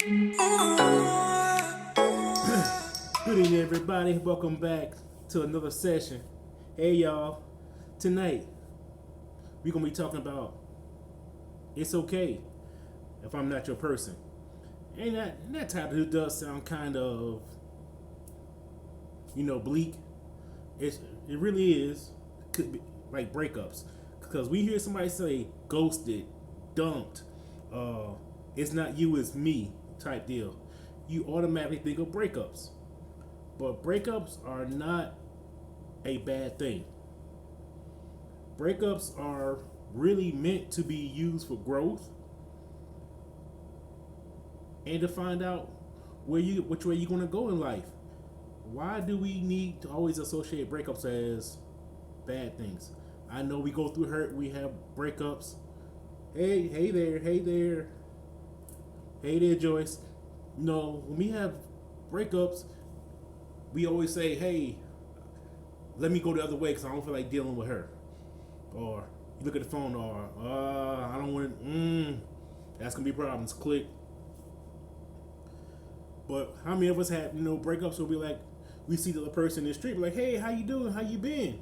Good evening, everybody. Welcome back to another session. Hey, y'all. Tonight, we're going to be talking about it's okay if I'm not your person. And that title does sound kind of, bleak. It really is. Could be like breakups. Because we hear somebody say ghosted, dumped, it's not you, it's me type deal. You automatically think of breakups. But breakups are not a bad thing. Breakups are really meant to be used for growth and to find out which way you're going to go in life. Why do we need to always associate breakups as bad things? I know we go through hurt, we have breakups. Hey there, hey there, Joyce. No, when we have breakups, we always say, hey, let me go the other way because I don't feel like dealing with her. Or you look at the phone, or I don't want to, that's going to be problems. Click. But how many of us have, breakups where we see the other person in the street, we're like, hey, how you doing? How you been?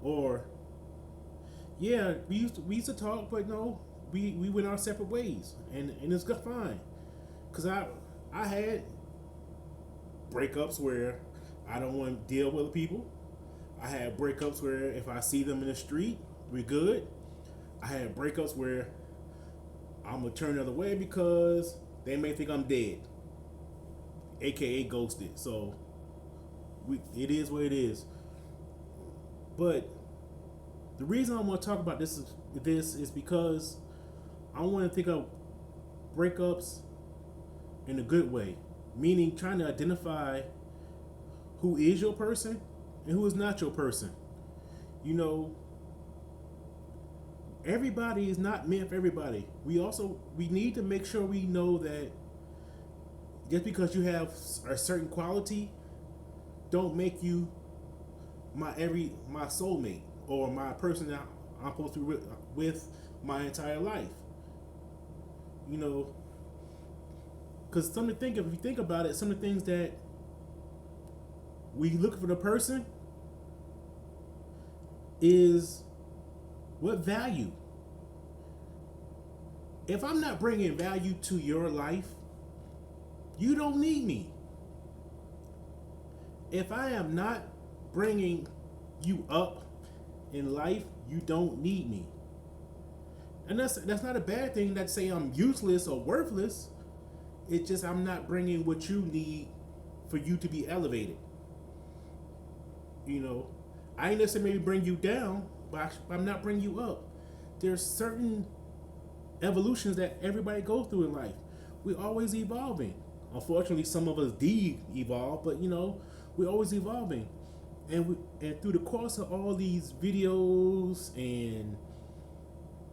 Or, yeah, we used to talk, but no, we went our separate ways. And it's good, fine. Because I had breakups where I don't want to deal with people. I had breakups where if I see them in the street, we're good. I had breakups where I'm going to turn the other way because they may think I'm dead, aka ghosted. So it is what it is. But the reason I want to talk about this is because I want to think of breakups in a good way, meaning trying to identify who is your person and who is not your person. Everybody is not meant for everybody. We need to make sure we know that just because you have a certain quality don't make you my soulmate or my person that I'm supposed to be with my entire life. Because if you think about it, some of the things that we look for the person is what value. If I'm not bringing value to your life, you don't need me. If I am not bringing you up in life, you don't need me. And that's not a bad thing. That say I'm useless or worthless. It's just I'm not bringing what you need for you to be elevated. I ain't necessarily bring you down, but I'm not bringing you up. There's certain evolutions that everybody goes through in life. We're always evolving. Unfortunately, some of us de-evolve, but we're always evolving. And through the course of all these videos and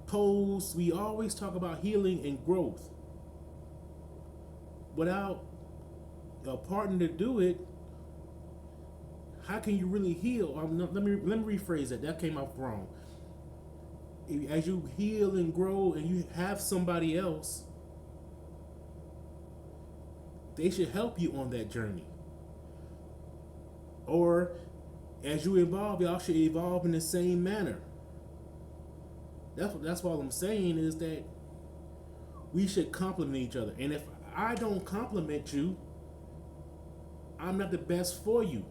posts, we always talk about healing and growth. Without a partner to do it, how can you really heal? Let me rephrase that. That came out wrong. As you heal and grow, and you have somebody else, they should help you on that journey. Or as you evolve, y'all should evolve in the same manner. That's what I'm saying is that we should complement each other. And if I don't compliment you, I'm not the best for you.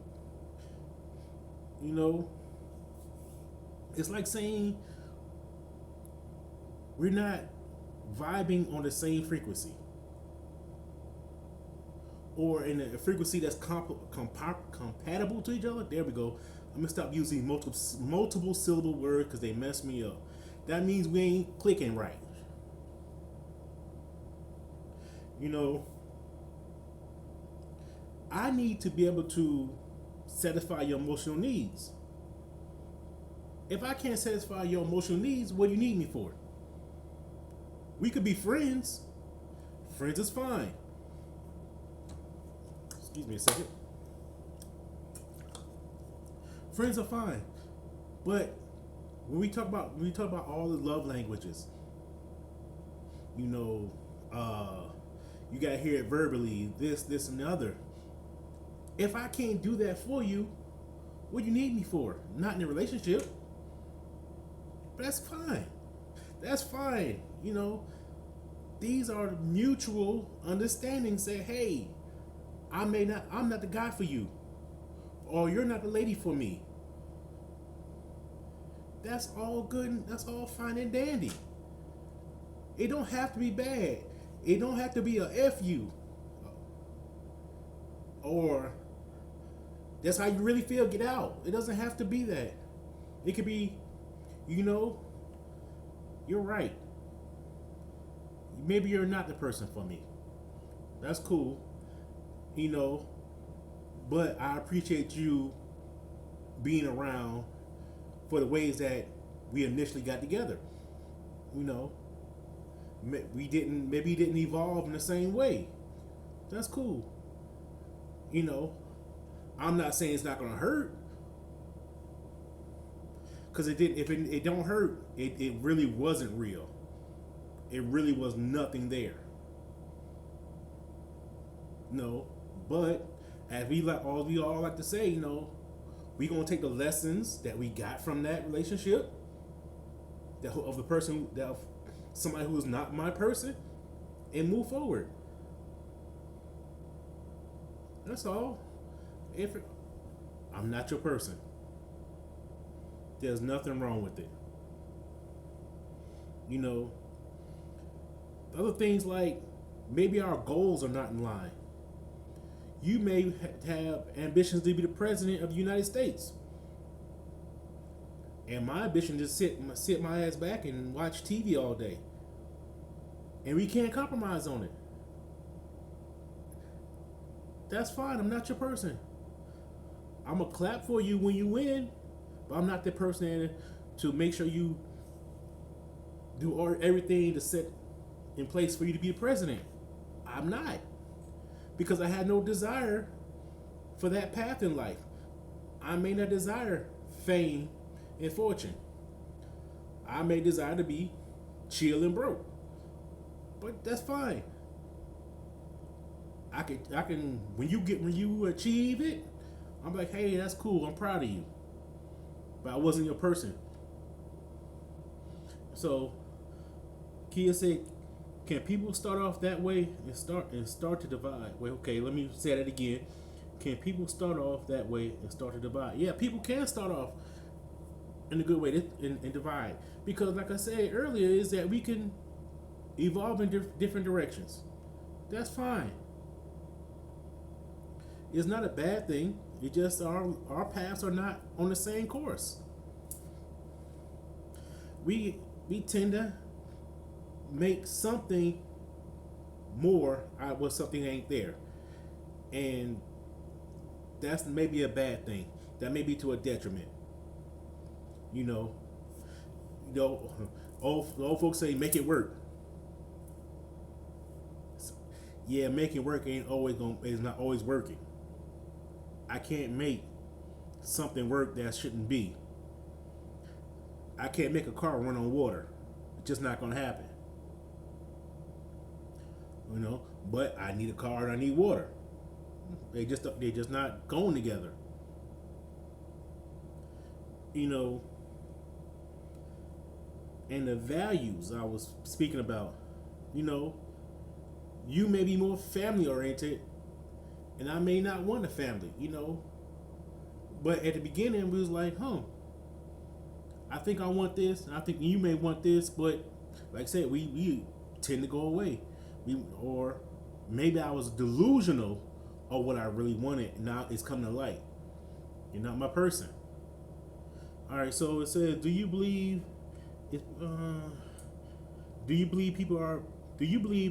It's like saying we're not vibing on the same frequency, or in a frequency that's compatible to each other. There we go. I'm gonna stop using multiple syllable words because they mess me up. That means we ain't clicking right. I need to be able to satisfy your emotional needs. If I can't satisfy your emotional needs, what do you need me for? We could be friends. Friends is fine. Excuse me a second. Friends are fine. But when we talk about all the love languages, You gotta hear it verbally, this, and the other. If I can't do that for you, what do you need me for? Not in a relationship. But that's fine. That's fine. These are mutual understandings. Say, hey, I'm not the guy for you, or you're not the lady for me. That's all good. That's all fine and dandy. It don't have to be bad. It don't have to be a F you. Or that's how you really feel, get out. It doesn't have to be that. It could be, you're right. Maybe you're not the person for me. That's cool. But I appreciate you being around for the ways that we initially got together. We didn't evolve in the same way. That's cool. I'm not saying it's not gonna hurt, because it didn't. If it don't hurt, it really wasn't real. It really was nothing there. No, but as we all like to say, we gonna take the lessons that we got from that relationship, of the person, that of somebody who is not my person, and move forward. That's all. I'm not your person, there's nothing wrong with it. Other things like maybe our goals are not in line. You may have ambitions to be the president of the United States, and my ambition is to sit my ass back and watch TV all day, and we can't compromise on it. That's fine. I'm not your person. I'm gonna clap for you when you win, but I'm not the person to make sure you do everything to set in place for you to be the president. I'm not, because I had no desire for that path in life. I may not desire fame and fortune. I may desire to be chill and broke, but that's fine. I can when you achieve it, I'm like, hey, that's cool. I'm proud of you. But I wasn't your person. So Kia said, can people start off that way and start to divide? Well, okay, let me say that again. Can people start off that way and start to divide? Yeah, people can start off in a good way and divide, because, like I said earlier, is that we can evolve in different directions. That's fine. It's not a bad thing. It just our paths are not on the same course. We tend to make something more out of what something ain't there, and that's maybe a bad thing. That may be to a detriment. Old folks say make it work. Yeah, making work is not always working. I can't make something work that shouldn't be. I can't make a car run on water. It's just not gonna happen. But I need a car and I need water. They're just not going together. And the values I was speaking about, you may be more family oriented, and I may not want a family, But at the beginning, we was like, I think I want this, and I think you may want this, but like I said, we tend to go away. Or maybe I was delusional of what I really wanted, and now it's coming to light. You're not my person. All right, so it says, do you believe it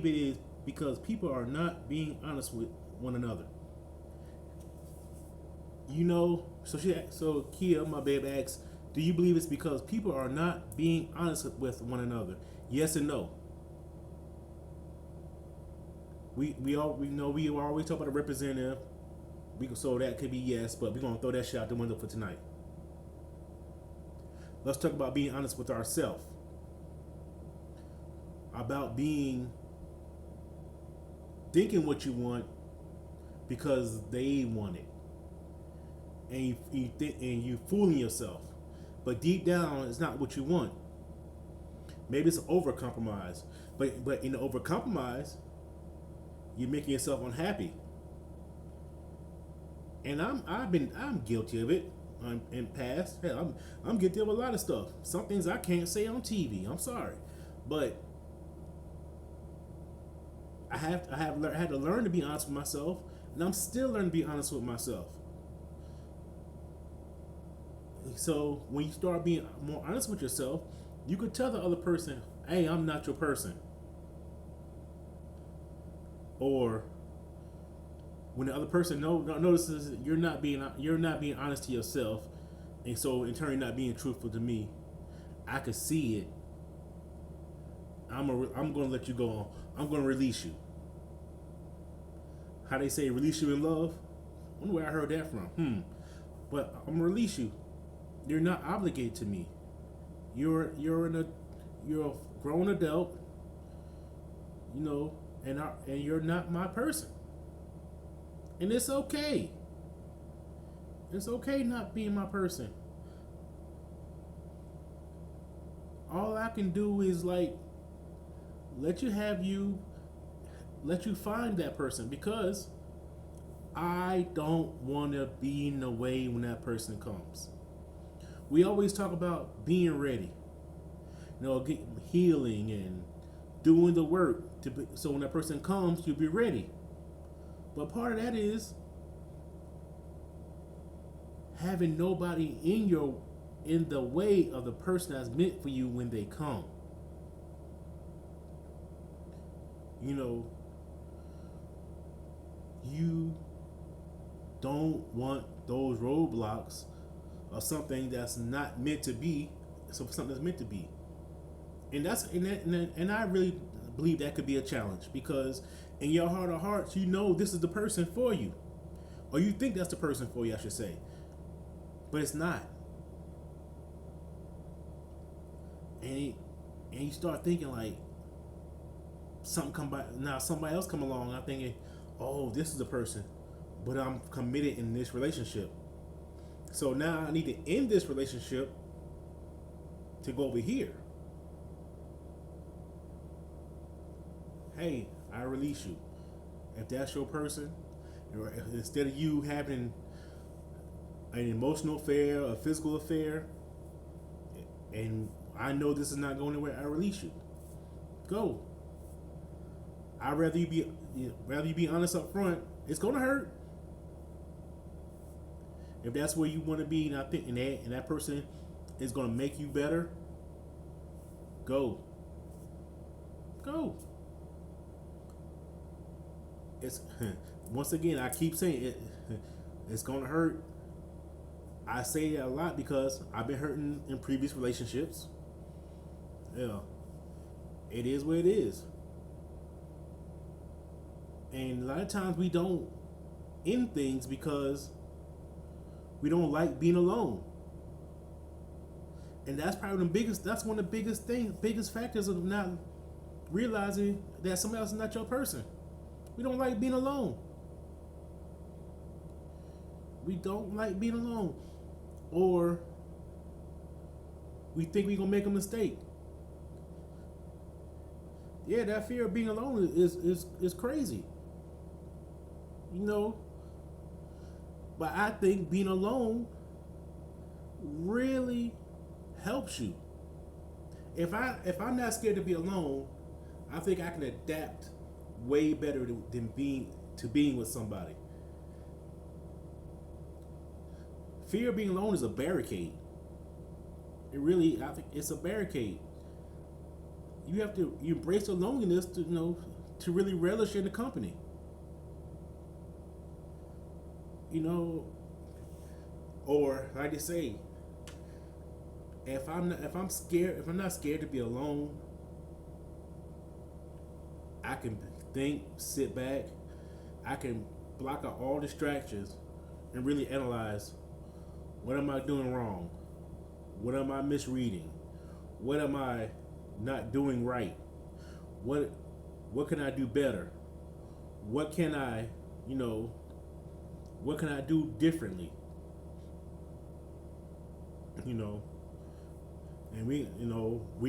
is because people are not being honest with one another? So Kia, my babe, asks, do you believe it's because people are not being honest with one another? Yes and no. We always talk about a representative. So that could be yes, but we're gonna throw that shit out the window for tonight. Let's talk about being honest with ourselves. About being thinking what you want because they want it, and you fooling yourself. But deep down, it's not what you want. Maybe it's over compromise, but in the over compromise, you're making yourself unhappy. And I'm guilty of it. In past, hell, I'm guilty of a lot of stuff. Some things I can't say on TV. I'm sorry, but I had to learn to be honest with myself, and I'm still learning to be honest with myself. So when you start being more honest with yourself, you could tell the other person, "Hey, I'm not your person," or when the other person notices you're not being honest to yourself, and so in turn you're not being truthful to me, I could see it. I'm going to let you go on. I'm going to release you. How they say release you in love? I wonder where I heard that from. But I'm gonna release you. You're not obligated to me. You're a grown adult, and you're not my person. And it's okay. It's okay not being my person. All I can do is let you find that person, because I don't want to be in the way when that person comes. We always talk about being ready, healing and doing the work so when that person comes, you'll be ready. But part of that is having nobody in the way of the person that's meant for you when they come. You don't want those roadblocks of something that's not meant to be, so something that's meant to be. And I really believe that could be a challenge, because in your heart of hearts, this is the person for you, or you think that's the person for you, I should say, but it's not. And you start thinking somebody else come along. I'm thinking, oh, this is the person, but I'm committed in this relationship. So now I need to end this relationship to go over here. Hey, I release you. If that's your person, instead of you having an emotional affair, a physical affair, and I know this is not going anywhere, I release you. Go. I'd rather you be honest up front. It's gonna hurt. If that's where you want to be, and I think and that person is gonna make you better, go. It's once again, I keep saying it. It's gonna hurt. I say it a lot because I've been hurting in previous relationships. Yeah, it is what it is. And a lot of times we don't end things because we don't like being alone. And that's probably that's one of the biggest factors of not realizing that somebody else is not your person. We don't like being alone. We don't like being alone. Or we think we're gonna make a mistake. Yeah, that fear of being alone is crazy. But I think being alone really helps you. If I'm not scared to be alone, I think I can adapt way better than being with somebody. Fear of being alone is a barricade. I think it's a barricade. You embrace the loneliness to really relish in the company. Or like they say, if I'm not scared to be alone, I can think, sit back, I can block out all distractions and really analyze, what am I doing wrong? What am I misreading? What am I not doing right? What can I do better? what can I, you know, what can I do differently? You know, and we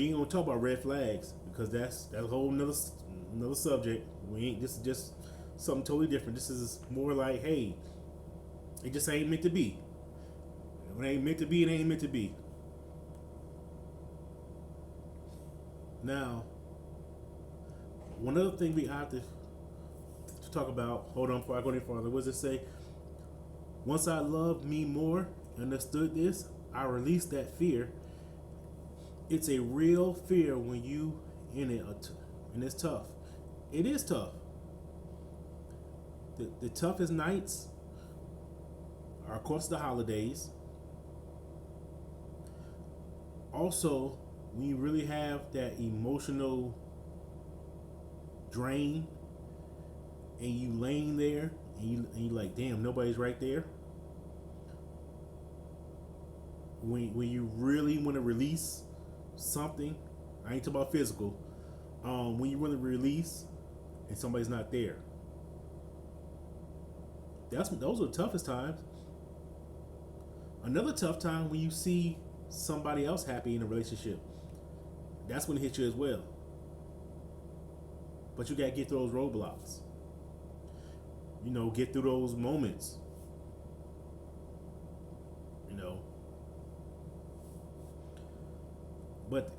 ain't gonna talk about red flags because that's a whole another subject. We ain't. This is just something totally different. This is more like, hey, it just ain't meant to be. If it ain't meant to be, it ain't meant to be. Now, one other thing we have to talk about. Hold on, before I go any farther. What does it say? Once I loved me more, understood this, I released that fear. It's a real fear when you in it, and it's tough. It is tough. The toughest nights are, of course, the holidays. Also, when you really have that emotional drain, and you laying there, and you like, damn, nobody's right there. When you really want to release something, I ain't talking about physical. When you want to release, and somebody's not there. Those are the toughest times. Another tough time when you see somebody else happy in a relationship. That's when it hits you as well. But you gotta get through those roadblocks. Get through those moments. But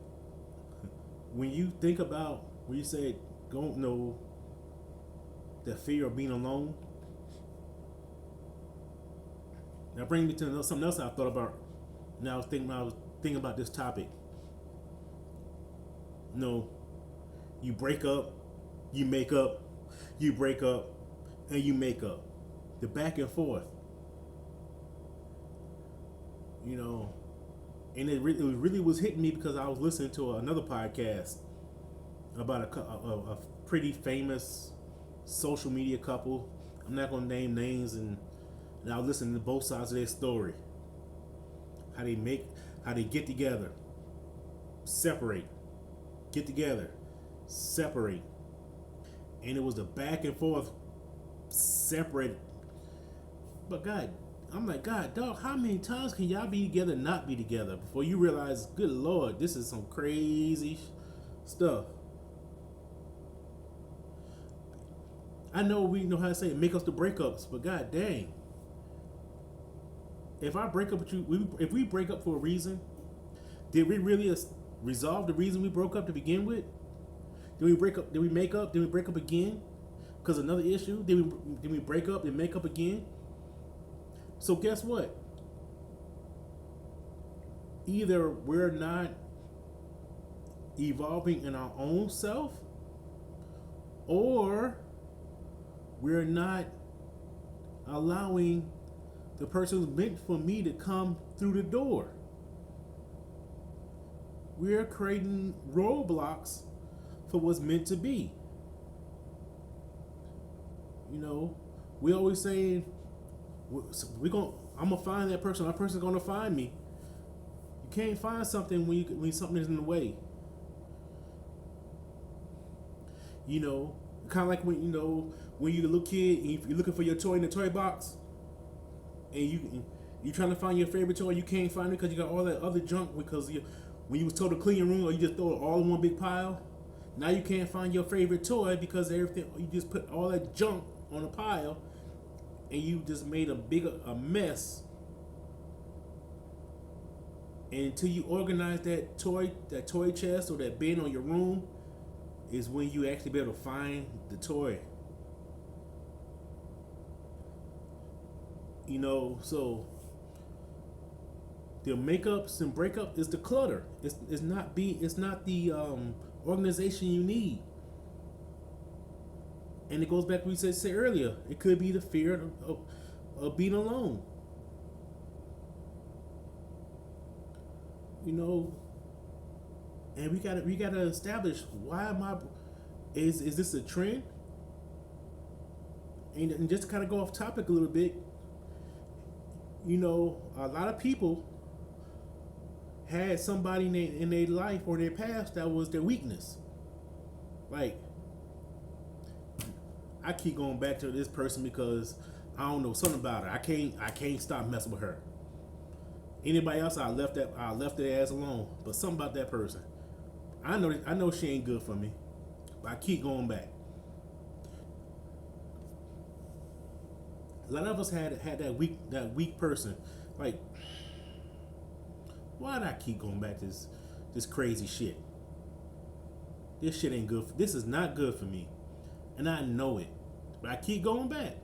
when you think about when you say don't know the fear of being alone, that brings me to something else I thought about. Now I was thinking about this topic. You break up, you make up, you break up, and you make up. The back and forth. And it really was hitting me because I was listening to another podcast about a pretty famous social media couple. I'm not going to name names, and I was listening to both sides of their story. How they get together, separate, get together, separate. And it was the back and forth, separate. But God, I'm like, God, dog, how many times can y'all be together and not be together before you realize, good Lord, this is some crazy stuff. I know we know how to say it, make us the breakups, but God dang. If I break up with you, if we break up for a reason, did we really resolve the reason we broke up to begin with? Did we break up? Did we make up? Did we break up again? Because another issue? Did we break up and make up again? So guess what? Either we're not evolving in our own self, or we're not allowing the person who's meant for me to come through the door. We're creating roadblocks for what's meant to be. We always say, I'm gonna find that person. That person's gonna find me. You can't find something when something is in the way. Kind of like when you're a little kid and you're looking for your toy in the toy box, and you're trying to find your favorite toy, you can't find it because you got all that other junk because when you was told to clean your room, or you just throw it all in one big pile. Now you can't find your favorite toy because everything, you just put all that junk on a pile, and you just made a mess. And until you organize that toy chest or that bin on your room, is when you actually be able to find the toy. So the makeups and breakup is the clutter. It's not the organization you need. And it goes back to what we said earlier. It could be the fear of being alone. And we gotta establish, why am I? Is this a trend? And just to kind of go off topic a little bit. A lot of people had somebody in their life or their past that was their weakness. Like, I keep going back to this person because I don't know something about her. I can't stop messing with her. Anybody else, I left their ass alone. But something about that person, I know she ain't good for me, but I keep going back. A lot of us had that weak person. Like, why do I keep going back to this crazy shit? This shit ain't good. This is not good for me, and I know it, but I keep going back.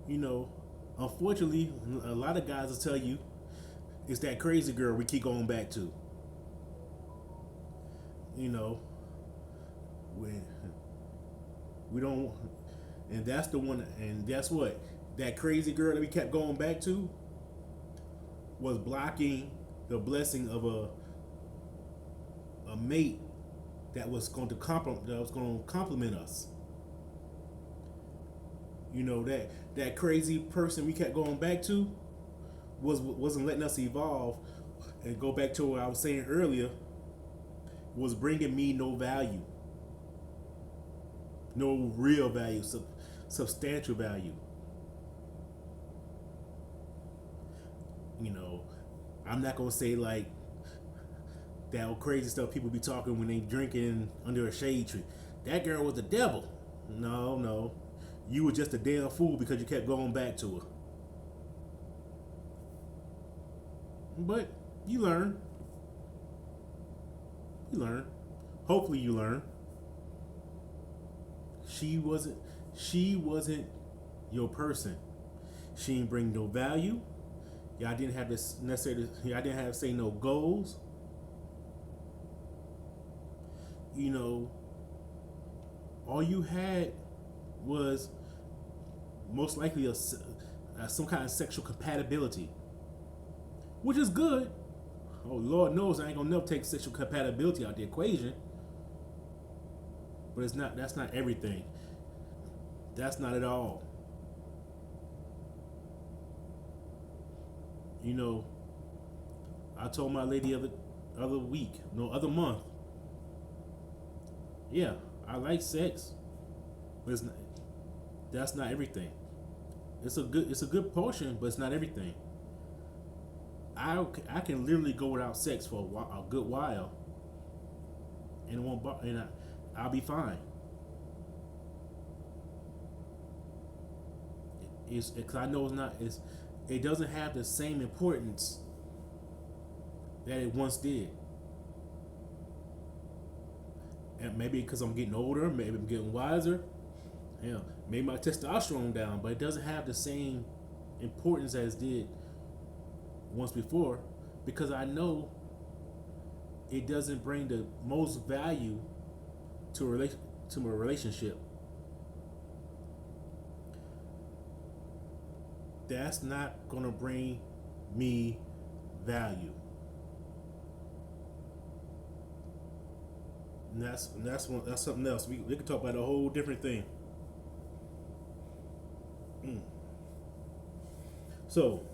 You know, unfortunately, a lot of guys will tell you it's that crazy girl we keep going back to. You know, when we don't, and that's the one, and guess what? That crazy girl that we kept going back to was blocking the blessing of a mate that was going to compliment us. You know, that crazy person we kept going back to wasn't letting us evolve and go back to what I was saying earlier, was bringing me no value, no real value, substantial value. You know, I'm not gonna say like that old crazy stuff people be talking when they drinking under a shade tree. That girl was the devil. No, no, you were just a damn fool because you kept going back to her. But you learn. You learn. Hopefully you learn. She wasn't she wasn't your person. She didn't bring no value. Y'all didn't have this necessarily. Y'all didn't have say no goals. You know, all you had was most likely some kind of sexual compatibility, which is good. Oh Lord knows I ain't gonna never take sexual compatibility out the equation, but it's not. That's not everything. That's not at all. You know, I told my lady other week, no other month. Yeah, I like sex, but it's not, that's not everything. It's a good portion, but it's not everything. I can literally go without sex for a good while, and it won't and I'll be fine. It's because I know it doesn't have the same importance that it once did. And maybe because I'm getting older, maybe I'm getting wiser. Yeah, maybe my testosterone down, but it doesn't have the same importance as it did once before, because I know it doesn't bring the most value to a relationship. That's not gonna bring me value. And that's something else. We can talk about a whole different thing. Mm. So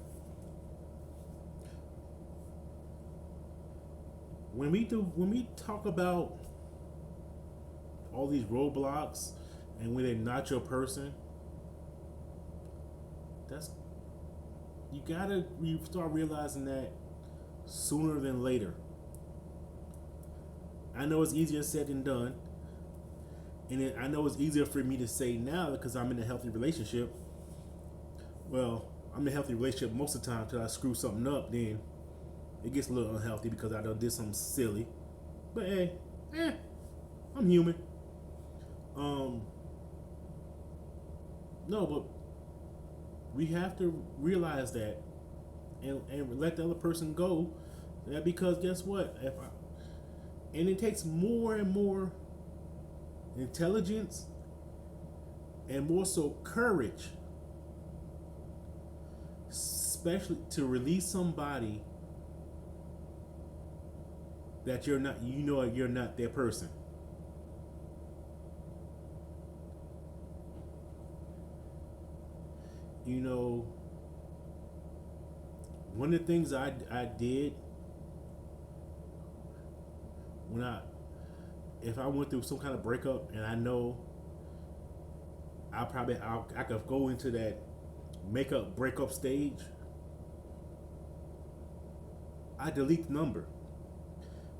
when we talk about all these roadblocks and when they're not your person, that's you start realizing that sooner than later. I know it's easier said than done, and I know it's easier for me to say now because I'm in a healthy relationship. Well, I'm in a healthy relationship most of the time until I screw something up. Then it gets a little unhealthy because I done did something silly. But hey, I'm human. No, but we have to realize that and let the other person go. That because guess what? And it takes more and more intelligence and more so courage, especially to release somebody that you're not their person. You know, one of the things I did when if I went through some kind of breakup and I know I could go into that makeup breakup stage, I delete the number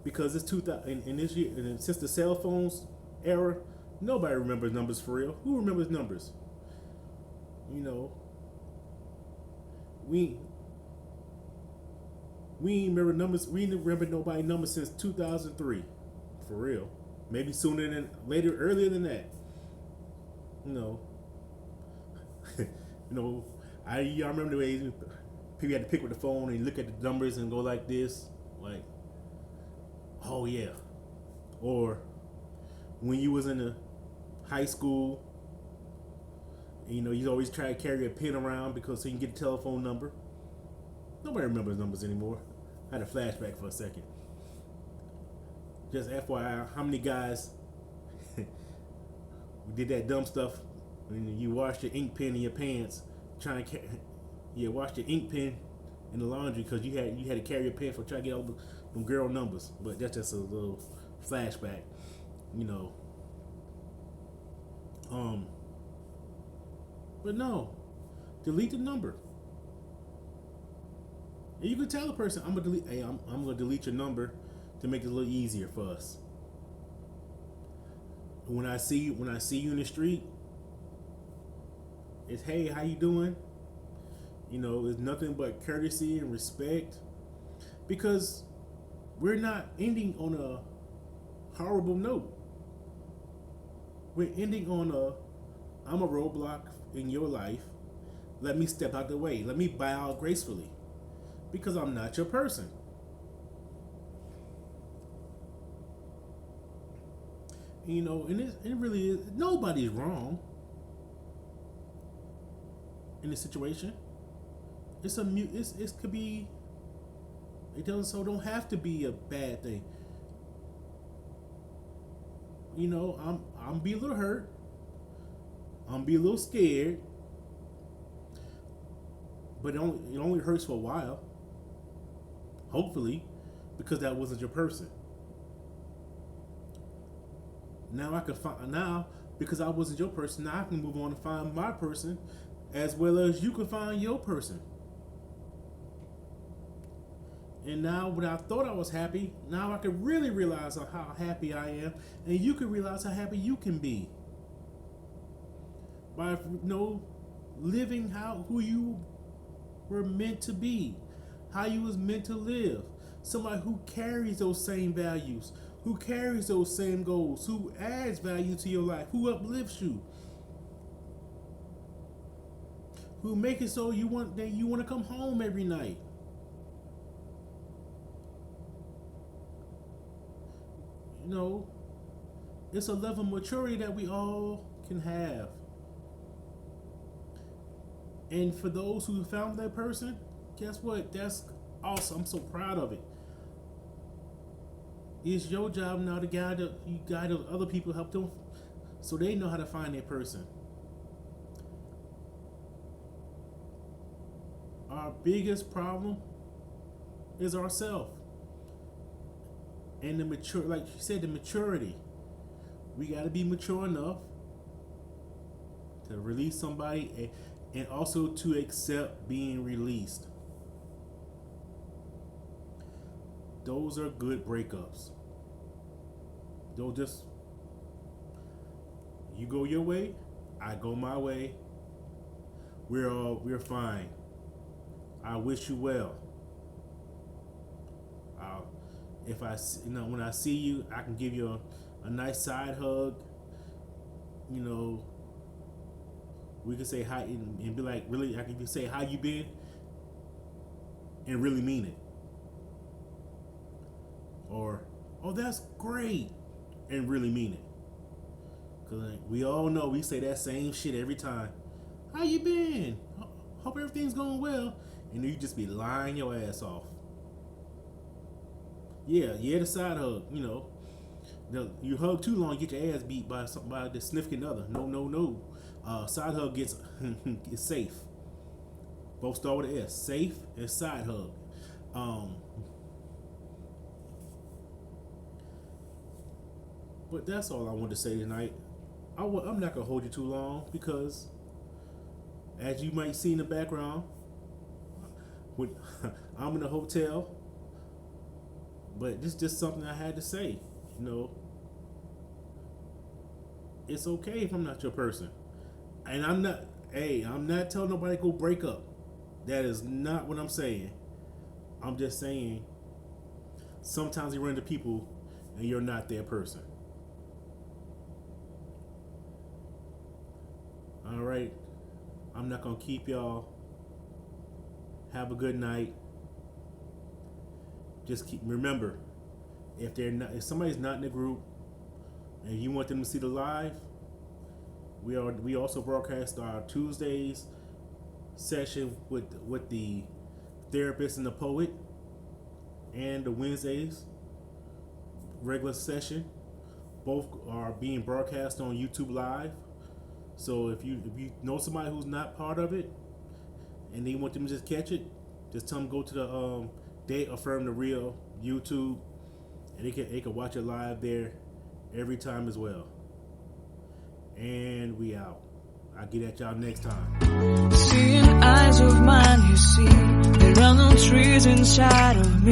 because it's 2000 in this year, and since the cell phones era, nobody remembers numbers for real. Who remembers numbers? You know, we we ain't remember numbers. We ain't remember nobody numbers since 2003, for real. Maybe sooner than later, earlier than that. You know, you know. I remember the way people had to pick up the phone and look at the numbers and go like this, like, oh yeah, or when you was in the high school, you know, you always try to carry a pen around because so you can get a telephone number. Nobody remembers numbers anymore. I had a flashback for a second. Just FYI, how many guys did that dumb stuff when you washed your ink pen in your pants, trying to washed your ink pen in the laundry because you had to carry a pen for trying to get all them girl numbers. But that's just a little flashback, you know. But no, delete the number. And you can tell the person, I'm gonna delete your number to make it a little easier for us. When I see you in the street, it's, hey, how you doing? You know, it's nothing but courtesy and respect, because we're not ending on a horrible note. We're ending on I'm a roadblock in your life. Let me step out the way. Let me bow out gracefully, because I'm not your person. You know, and it really is. Nobody's wrong in this situation. It could be. It don't have to be a bad thing. You know, I'm be a little hurt. I'm be a little scared. But it only hurts for a while. Hopefully, because that wasn't your person. Now because I wasn't your person, now I can move on and find my person, as well as you can find your person. And now, when I thought I was happy, now I can really realize how happy I am, and you can realize how happy you can be by living who you were meant to be, how you was meant to live. Somebody who carries those same values, who carries those same goals, who adds value to your life, who uplifts you, who make it so you want to come home every night. You know, it's a level of maturity that we all can have. And for those who found that person, guess what? That's awesome. I'm so proud of it. It's your job now to guide other people, help them so they know how to find their person. Our biggest problem is ourselves. And like you said, the maturity. We got to be mature enough to release somebody and also to accept being released. Those are good breakups. They'll just, you go your way, I go my way. We're fine. I wish you well. If when I see you, I can give you a nice side hug. You know, we can say hi and be like, really, I can say how you been, and really mean it. Or, oh, that's great, and really mean it. Because we all know we say that same shit every time. How you been? Hope everything's going well. And you just be lying your ass off. Yeah, the side hug, you know. You hug too long, you get your ass beat by the significant other. No. Side hug gets is safe. Both start with an S. Safe and side hug. But that's all I wanted to say tonight. I'm not gonna hold you too long because, as you might see in the background, when I'm in a hotel. But it's just something I had to say. You know, it's okay if I'm not your person, and I'm not. Hey, I'm not telling nobody to go break up. That is not what I'm saying. I'm just saying sometimes you run into people and you're not their person. All right, I'm not gonna keep y'all. Have a good night. Just remember, if somebody's not in the group and you want them to see the live, we also broadcast our Tuesdays session with the therapist and the poet, and the Wednesdays regular session. Both are being broadcast on YouTube Live. So if you know somebody who's not part of it and they want them to just catch it, just tell them go to the They Affirm the Real YouTube, and they can watch it live there every time as well. And we out. I'll get at y'all next time. Seeing eyes of mine, you see, there are no trees inside of me.